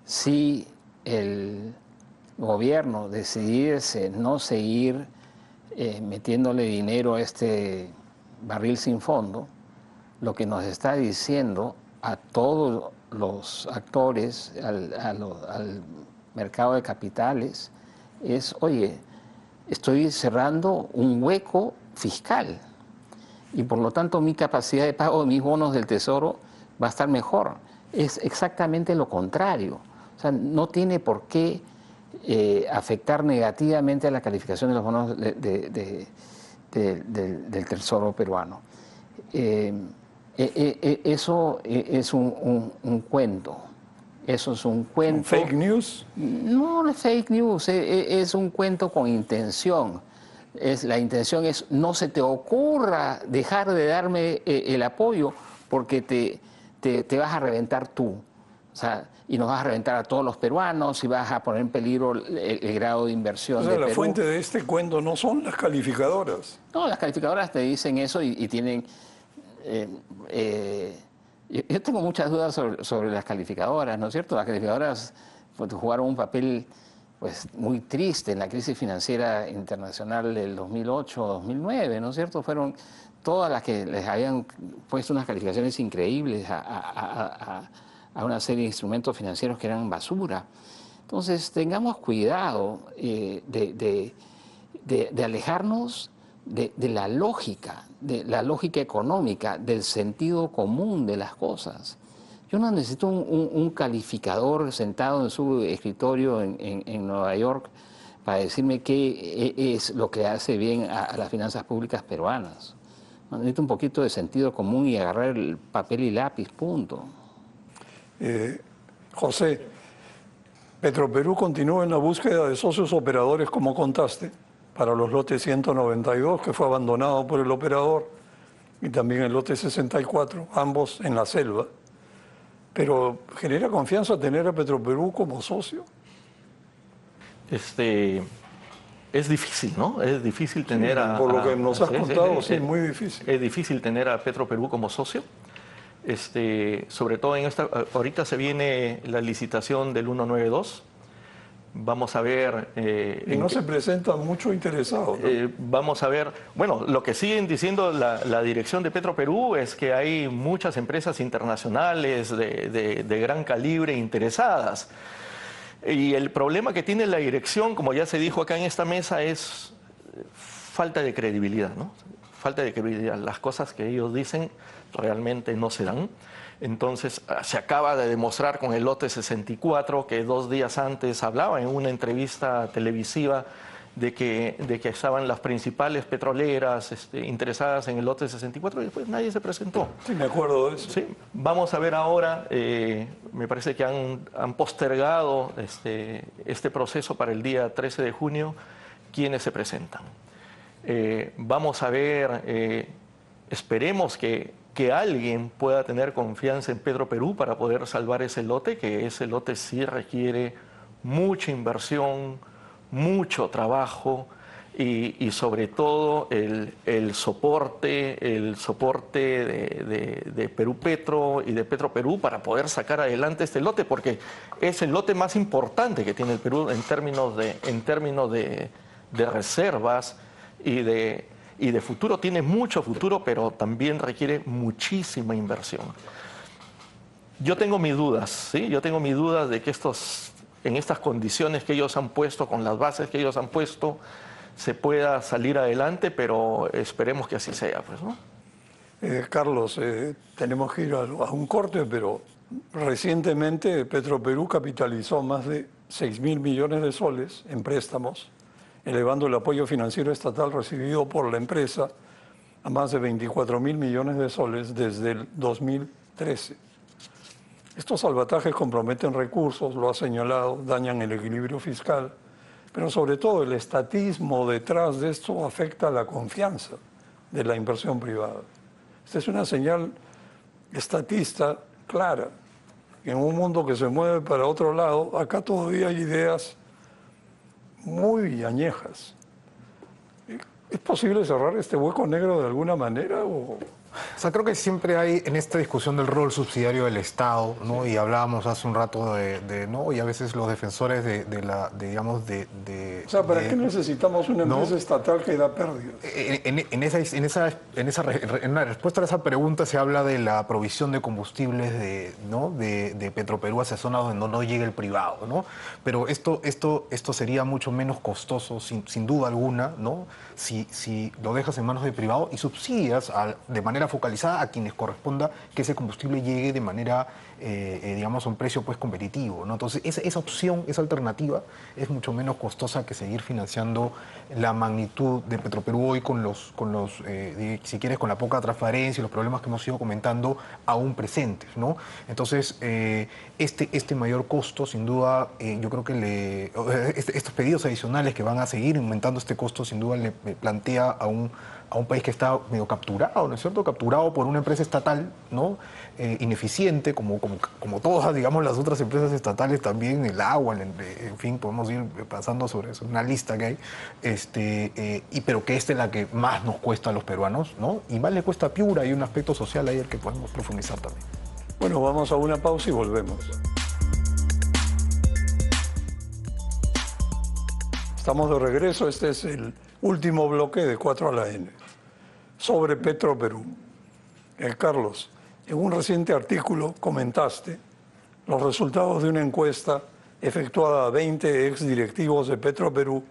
Si el gobierno decidiese no seguir metiéndole dinero a este barril sin fondo, lo que nos está diciendo a todos los actores, al mercado de capitales, es, oye, estoy cerrando un hueco fiscal y por lo tanto mi capacidad de pago de mis bonos del Tesoro va a estar mejor. Es exactamente lo contrario. O sea, no tiene por qué afectar negativamente a la calificación de los bonos del Tesoro peruano. Eso es un cuento. Eso es un cuento. ¿Fake news? No es fake news, es un cuento con intención. La intención es, no se te ocurra dejar de darme el apoyo porque te vas a reventar tú. O sea, y nos vas a reventar a todos los peruanos y vas a poner en peligro el grado de inversión O sea, de la Perú. fuente de este cuento no son las calificadoras. No, las calificadoras te dicen eso y tienen... yo tengo muchas dudas sobre las calificadoras, ¿no es cierto? Las calificadoras jugaron un papel pues, muy triste en la crisis financiera internacional del 2008-2009, ¿no es cierto? Fueron todas las que les habían puesto unas calificaciones increíbles a una serie de instrumentos financieros que eran basura. Entonces, tengamos cuidado de alejarnos de la lógica económica, del sentido común de las cosas. Yo no necesito un calificador sentado en su escritorio en Nueva York para decirme qué es lo que hace bien a las finanzas públicas peruanas. Necesito un poquito de sentido común y agarrar el papel y lápiz, punto. José, Petroperú continúa en la búsqueda de socios operadores, como contaste, para los lotes 192, que fue abandonado por el operador, y también el lote 64, ambos en la selva. Pero ¿genera confianza tener a Petroperú como socio? Es difícil, ¿no? Es difícil tener por lo que nos has contado, sí, muy difícil. Es difícil tener a Petroperú como socio. Sobre todo ahorita se viene la licitación del 192. Vamos a ver... y no se presentan muchos interesados, ¿no? Vamos a ver... Bueno, lo que siguen diciendo la dirección de Petroperú es que hay muchas empresas internacionales de gran calibre interesadas. Y el problema que tiene la dirección, como ya se dijo acá en esta mesa, es falta de credibilidad, ¿no? Falta de credibilidad. Las cosas que ellos dicen realmente no se dan. Entonces, se acaba de demostrar con el lote 64, que 2 días antes hablaba en una entrevista televisiva de que estaban las principales petroleras interesadas en el lote 64 y después nadie se presentó. Sí, me acuerdo de eso. Sí, vamos a ver ahora, me parece que han postergado este proceso para el día 13 de junio, quiénes se presentan. Vamos a ver, esperemos que alguien pueda tener confianza en Petroperú para poder salvar ese lote, que ese lote sí requiere mucha inversión, mucho trabajo y sobre todo el soporte de Perú Petro y de Petroperú para poder sacar adelante este lote, porque es el lote más importante que tiene el Perú en términos de reservas y de futuro. Tiene mucho futuro, pero también requiere muchísima inversión. Yo tengo mis dudas, ¿sí? Yo tengo mis dudas de que en estas condiciones que ellos han puesto, con las bases que ellos han puesto, se pueda salir adelante, pero esperemos que así sea, pues, ¿no? Carlos, tenemos que ir a un corte, pero recientemente Petroperú capitalizó más de 6.000 millones de soles en préstamos, elevando el apoyo financiero estatal recibido por la empresa a más de 24.000 millones de soles desde el 2013. Estos salvatajes comprometen recursos, lo ha señalado, dañan el equilibrio fiscal, pero sobre todo el estatismo detrás de esto afecta a la confianza de la inversión privada. Esta es una señal estatista clara. En un mundo que se mueve para otro lado, acá todavía hay ideas muy añejas. ¿Es posible cerrar este hueco negro de alguna manera? O sea, creo que siempre hay en esta discusión del rol subsidiario del Estado, ¿no? Y hablábamos hace un rato ¿no? Y a veces los defensores digamos, O sea, ¿para qué necesitamos una ¿no? empresa estatal que da pérdidas? En una respuesta a esa pregunta se habla de la provisión de combustibles ¿no? de Petroperú hacia zonas donde no llegue el privado, ¿no? Pero esto sería mucho menos costoso, sin duda alguna, ¿no? Si lo dejas en manos de privado y subsidias de manera focalizada a quienes corresponda que ese combustible llegue de manera, digamos, a un precio pues competitivo, ¿no? Entonces, esa opción, esa alternativa es mucho menos costosa que seguir financiando la magnitud de Petroperú hoy si quieres, con la poca transparencia y los problemas que hemos ido comentando aún presentes, ¿no? Entonces, este mayor costo, sin duda, yo creo que estos pedidos adicionales que van a seguir aumentando este costo, sin duda le plantea a un país que está medio capturado, ¿no es cierto? Capturado por una empresa estatal, ¿no? Ineficiente, como todas, digamos, las otras empresas estatales también, el agua, en fin, podemos ir pasando sobre eso, una lista que hay, pero que esta es la que más nos cuesta a los peruanos, ¿no? Y más le cuesta a Piura, hay un aspecto social ahí el que podemos profundizar también. Bueno, vamos a una pausa y volvemos. Estamos de regreso, este es el último bloque de 4 a la N. Sobre Petroperú. Carlos, en un reciente artículo comentaste los resultados de una encuesta efectuada a 20 exdirectivos de Petroperú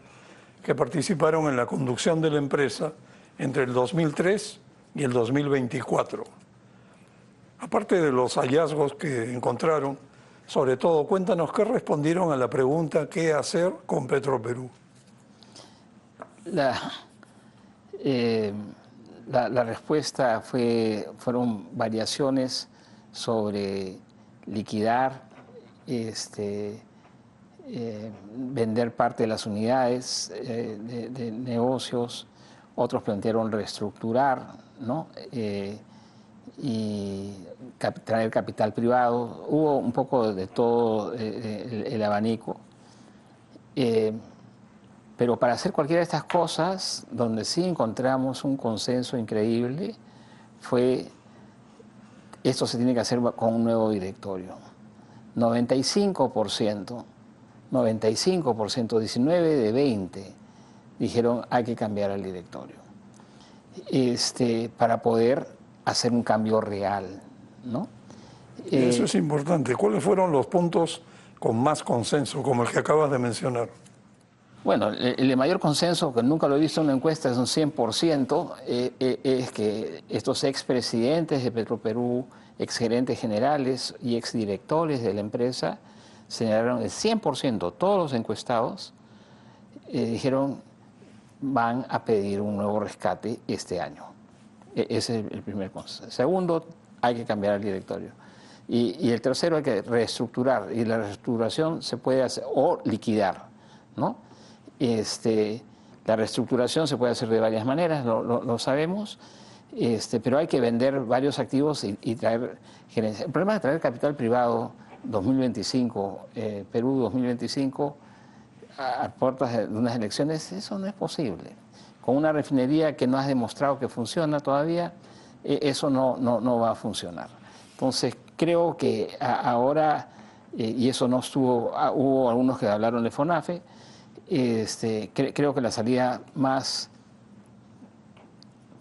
que participaron en la conducción de la empresa entre el 2003 y el 2024. Aparte de los hallazgos que encontraron, sobre todo, cuéntanos qué respondieron a la pregunta ¿qué hacer con Petroperú? La respuesta fueron variaciones sobre liquidar, vender parte de las unidades de negocios, otros plantearon reestructurar, ¿no? Y traer capital privado. Hubo un poco de todo el abanico. Pero para hacer cualquiera de estas cosas, donde sí encontramos un consenso increíble, esto se tiene que hacer con un nuevo directorio. 95%, 19 de 20 dijeron hay que cambiar el directorio. Para poder hacer un cambio real, ¿no? Eso es importante. ¿Cuáles fueron los puntos con más consenso, como el que acabas de mencionar? Bueno, el de mayor consenso, que nunca lo he visto en una encuesta, es un 100%, es que estos expresidentes de Petroperú, exgerentes generales y exdirectores de la empresa, señalaron el 100%, todos los encuestados, dijeron van a pedir un nuevo rescate este año. Ese es el primer consenso. Segundo, hay que cambiar el directorio. Y el tercero, hay que reestructurar. Y la reestructuración se puede hacer, o liquidar, ¿no? La reestructuración se puede hacer de varias maneras, lo sabemos, pero hay que vender varios activos y traer gerencia. El problema de traer capital privado 2025, Perú 2025, a puertas de unas elecciones, eso no es posible. Con una refinería que no has demostrado que funciona todavía, eso no va a funcionar. Entonces, creo que ahora, y eso no hubo algunos que hablaron de FONAFE, creo que la salida más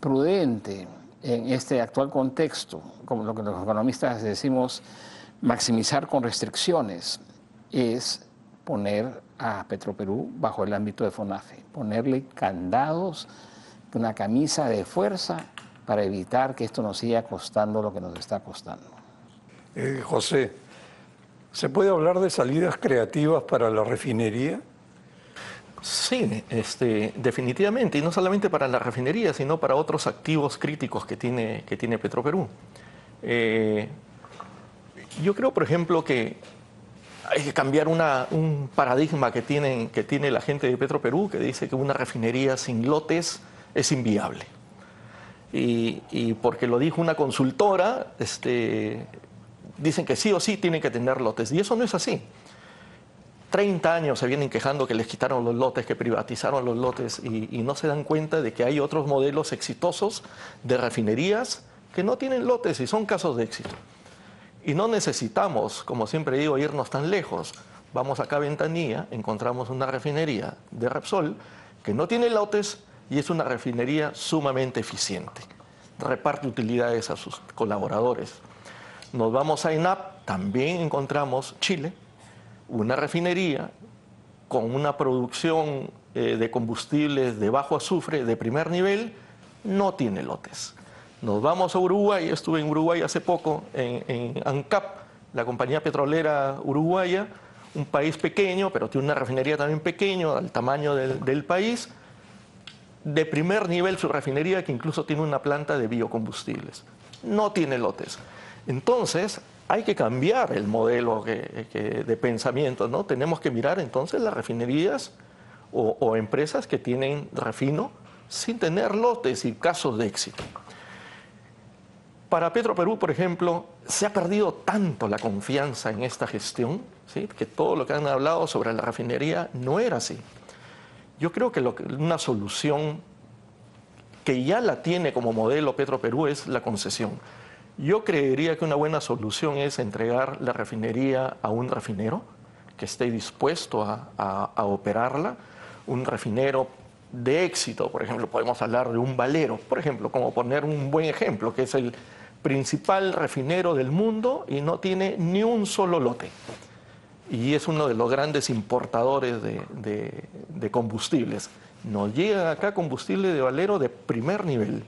prudente en este actual contexto, como lo que los economistas decimos, maximizar con restricciones, es poner a Petroperú bajo el ámbito de FONAFE, ponerle candados, una camisa de fuerza para evitar que esto nos siga costando lo que nos está costando. José, ¿se puede hablar de salidas creativas para la refinería? Sí, definitivamente, y no solamente para la refinería, sino para otros activos críticos que tiene Petroperú. Yo creo, por ejemplo, que hay que cambiar un paradigma que tiene la gente de Petroperú, que dice que una refinería sin lotes es inviable. Y porque lo dijo una consultora, dicen que sí o sí tienen que tener lotes, y eso no es así. 30 años se vienen quejando que les quitaron los lotes, que privatizaron los lotes y no se dan cuenta de que hay otros modelos exitosos de refinerías que no tienen lotes y son casos de éxito. Y no necesitamos, como siempre digo, irnos tan lejos. Vamos acá a Ventanilla, encontramos una refinería de Repsol que no tiene lotes y es una refinería sumamente eficiente. Reparte utilidades a sus colaboradores. Nos vamos a ENAP, también encontramos Chile, una refinería con una producción de combustibles de bajo azufre de primer nivel, no tiene lotes. Nos vamos a Uruguay, estuve en Uruguay hace poco, en ANCAP, la compañía petrolera uruguaya, un país pequeño, pero tiene una refinería también pequeña, al tamaño del país, de primer nivel su refinería, que incluso tiene una planta de biocombustibles. No tiene lotes. Entonces, hay que cambiar el modelo de pensamiento, ¿no? Tenemos que mirar entonces las refinerías o empresas que tienen refino sin tener lotes y casos de éxito. Para Petroperú, por ejemplo, se ha perdido tanto la confianza en esta gestión, ¿sí?, que todo lo que han hablado sobre la refinería no era así. Yo creo que una solución que ya la tiene como modelo Petroperú es la concesión. Yo creería que una buena solución es entregar la refinería a un refinero que esté dispuesto a operarla, un refinero de éxito. Por ejemplo, podemos hablar de un Valero, por ejemplo, como poner un buen ejemplo, que es el principal refinero del mundo y no tiene ni un solo lote. Y es uno de los grandes importadores de combustibles. Nos llega acá combustible de Valero de primer nivel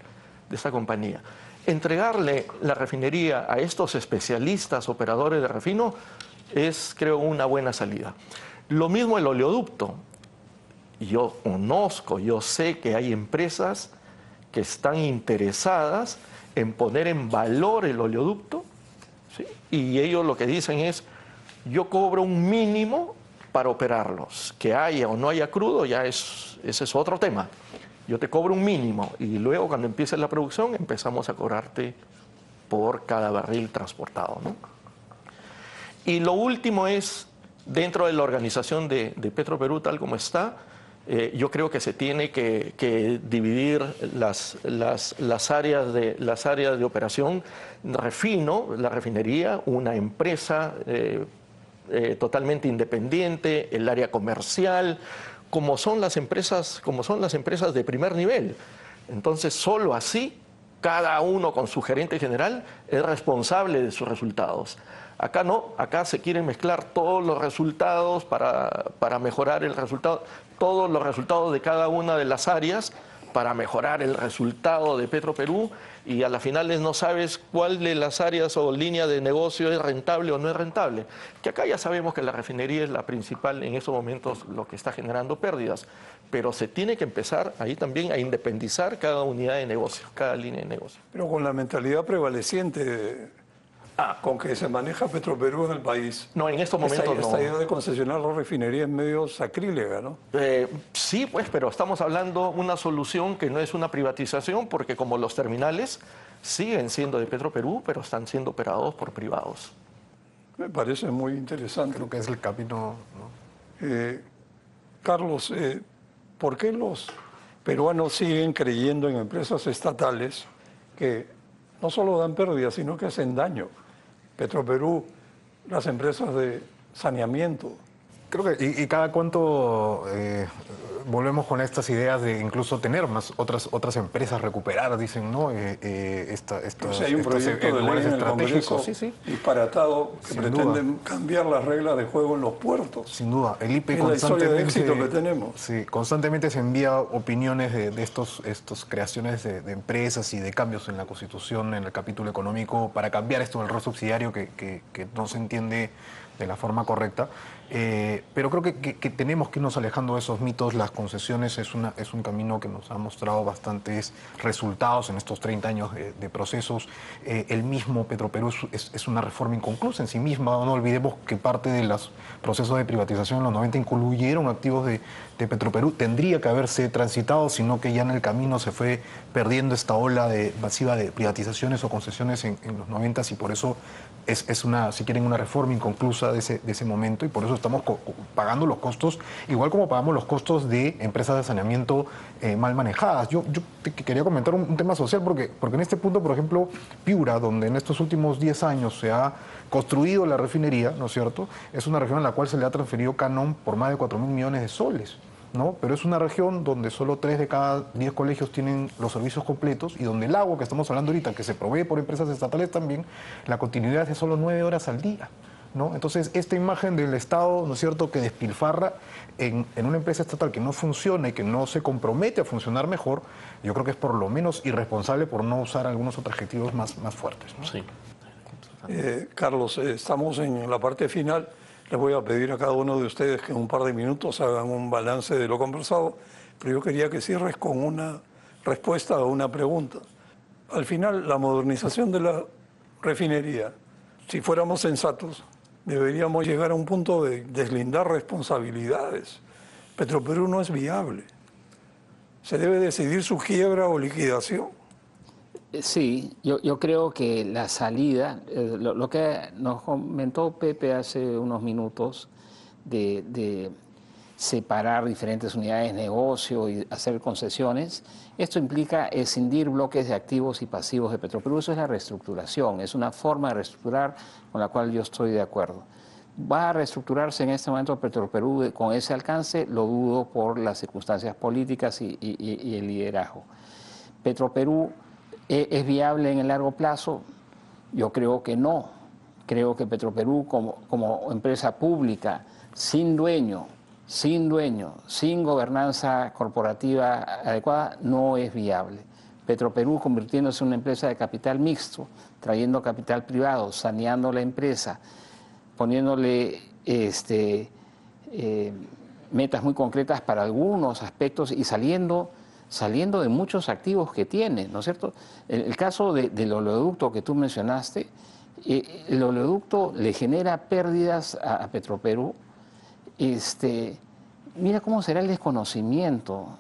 de esa compañía. Entregarle la refinería a estos especialistas operadores de refino es, creo, una buena salida. Lo mismo el oleoducto. Yo conozco, yo sé que hay empresas que están interesadas en poner en valor el oleoducto, ¿sí? Y ellos lo que dicen es, yo cobro un mínimo para operarlos. Que haya o no haya crudo, ese es otro tema. Yo te cobro un mínimo y luego cuando empiece la producción empezamos a cobrarte por cada barril transportado, ¿no? Y lo último es, dentro de la organización de Petroperú tal como está, yo creo que se tiene que dividir las áreas de operación. Refino, la refinería, una empresa totalmente independiente, el área comercial, como son las empresas de primer nivel. Entonces, solo así, cada uno con su gerente general es responsable de sus resultados. Acá no, acá se quieren mezclar todos los resultados para mejorar el resultado, todos los resultados de cada una de las áreas para mejorar el resultado de Petroperú, y a las finales no sabes cuál de las áreas o líneas de negocio es rentable o no es rentable. Que acá ya sabemos que la refinería es la principal en estos momentos, lo que está generando pérdidas, pero se tiene que empezar ahí también a independizar cada unidad de negocio, cada línea de negocio. Pero con la mentalidad prevaleciente con que se maneja Petroperú en el país. No, en estos momentos esta idea de concesionar la refinería es medio sacrílega, ¿no? Sí, pues, pero estamos hablando de una solución que no es una privatización, porque como los terminales siguen siendo de Petroperú, pero están siendo operados por privados. Me parece muy interesante. Creo que es el camino, ¿no? Carlos, ¿por qué los peruanos siguen creyendo en empresas estatales que no solo dan pérdidas, sino que hacen daño? Petroperú, las empresas de saneamiento. Creo que y cada cuánto volvemos con estas ideas de incluso tener otras empresas recuperar, dicen, ¿no? Hay un proyecto de ley en el Congreso disparatado que pretende cambiar las reglas de juego en los puertos. Sin duda, el IPE es la historia de éxito que tenemos. Sí, constantemente se envía opiniones de estos creaciones de empresas y de cambios en la Constitución, en el capítulo económico, para cambiar esto del rol subsidiario que no se entiende de la forma correcta. Pero creo que tenemos que irnos alejando de esos mitos. Las concesiones es un camino que nos ha mostrado bastantes resultados en estos 30 años de procesos. El mismo Petroperú es una reforma inconclusa en sí misma. No olvidemos que parte de los procesos de privatización en los 90 incluyeron activos de Petroperú. Tendría que haberse transitado, sino que ya en el camino se fue perdiendo esta ola masiva de privatizaciones o concesiones en los 90, y por eso es si quieren, una reforma inconclusa causa de ese momento, y por eso estamos pagando los costos, igual como pagamos los costos de empresas de saneamiento mal manejadas. Yo te quería comentar un tema social, porque en este punto, por ejemplo, Piura, donde en estos últimos 10 años se ha construido la refinería, ¿no es cierto?, es una región en la cual se le ha transferido canon por más de 4.000 millones de soles, ¿no? Pero es una región donde solo 3 de cada 10 colegios tienen los servicios completos, y donde el agua que estamos hablando ahorita, que se provee por empresas estatales también, la continuidad es de solo 9 horas al día, ¿no? Entonces, esta imagen del Estado, ¿no es cierto?, que despilfarra en una empresa estatal que no funciona y que no se compromete a funcionar mejor, yo creo que es por lo menos irresponsable, por no usar algunos otros adjetivos más fuertes, ¿no? Sí. Carlos, estamos en la parte final. Les voy a pedir a cada uno de ustedes que en un par de minutos hagan un balance de lo conversado, pero yo quería que cierres con una respuesta a una pregunta. Al final, la modernización de la refinería, si fuéramos sensatos, deberíamos llegar a un punto de deslindar responsabilidades. Petroperú no es viable. Se debe decidir su quiebra o liquidación. Sí, yo creo que la salida, lo que nos comentó Pepe hace unos minutos, de separar diferentes unidades de negocio y hacer concesiones, esto implica escindir bloques de activos y pasivos de Petroperú. Eso es la reestructuración, es una forma de reestructurar con la cual yo estoy de acuerdo. ¿Va a reestructurarse en este momento Petroperú con ese alcance? Lo dudo por las circunstancias políticas y el liderazgo. Petroperú ¿es viable en el largo plazo? Yo creo que no. Creo que Petroperú como empresa pública, sin dueño, sin gobernanza corporativa adecuada, no es viable. Petroperú convirtiéndose en una empresa de capital mixto, trayendo capital privado, saneando la empresa, poniéndole metas muy concretas para algunos aspectos y saliendo de muchos activos que tiene, ¿no es cierto? El caso del oleoducto que tú mencionaste, el oleoducto le genera pérdidas a Petroperú. Mira cómo será el desconocimiento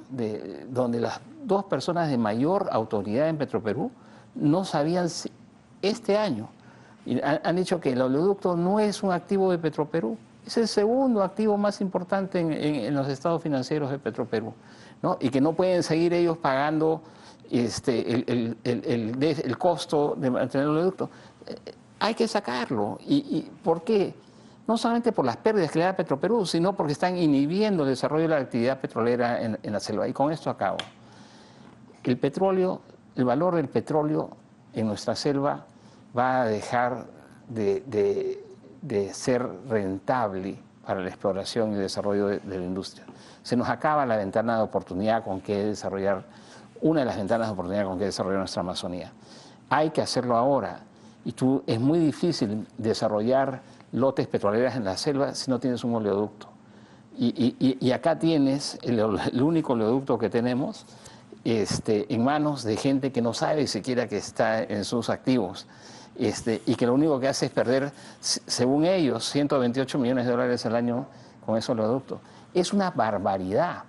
donde las dos personas de mayor autoridad en Petroperú no sabían este año. Y han dicho que el oleoducto no es un activo de Petroperú, es el segundo activo más importante en los estados financieros de Petroperú, ¿no? Y que no pueden seguir ellos pagando el costo de mantener el oleoducto. Hay que sacarlo. ¿Y por qué? No solamente por las pérdidas que le da Petroperú, sino porque están inhibiendo el desarrollo de la actividad petrolera en la selva. Y con esto acabo. El petróleo, el valor del petróleo en nuestra selva va a dejar de ser rentable para la exploración y el desarrollo de la industria. Se nos acaba la ventana de oportunidad con que desarrollar, una de las ventanas de oportunidad con que desarrollar nuestra Amazonía. Hay que hacerlo ahora. Es muy difícil desarrollar lotes petroleras en la selva si no tienes un oleoducto. Y acá tienes el único oleoducto que tenemos en manos de gente que no sabe siquiera que está en sus activos. Y que lo único que hace es perder, según ellos, 128 millones de dólares al año con ese oleoducto. Es una barbaridad,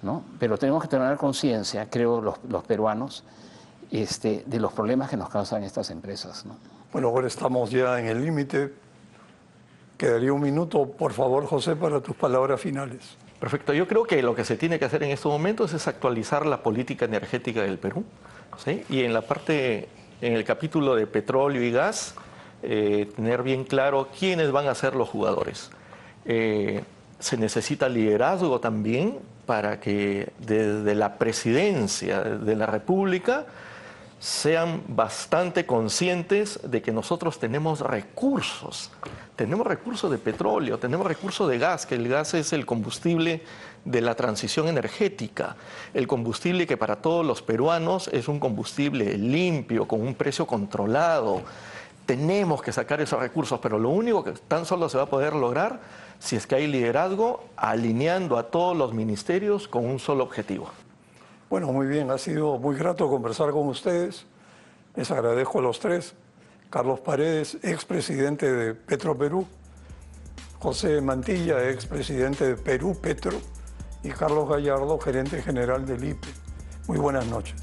¿no? Pero tenemos que tener conciencia, creo, los peruanos, de los problemas que nos causan estas empresas, ¿no? Bueno, ahora estamos ya en el límite. Quedaría un minuto, por favor, José, para tus palabras finales. Perfecto. Yo creo que lo que se tiene que hacer en estos momentos es actualizar la política energética del Perú, ¿sí? Y en el capítulo de petróleo y gas, tener bien claro quiénes van a ser los jugadores. Se necesita liderazgo también para que desde la presidencia de la República sean bastante conscientes de que nosotros tenemos recursos de petróleo, tenemos recursos de gas, que el gas es el combustible de la transición energética, el combustible que para todos los peruanos es un combustible limpio, con un precio controlado. Tenemos que sacar esos recursos, pero lo único que tan solo se va a poder lograr si es que hay liderazgo alineando a todos los ministerios con un solo objetivo. Bueno, muy bien, ha sido muy grato conversar con ustedes. Les agradezco a los tres. Carlos Paredes, expresidente de Petroperú, José Mantilla, expresidente de Perú Petro, y Carlos Gallardo, gerente general del IPE. Muy buenas noches.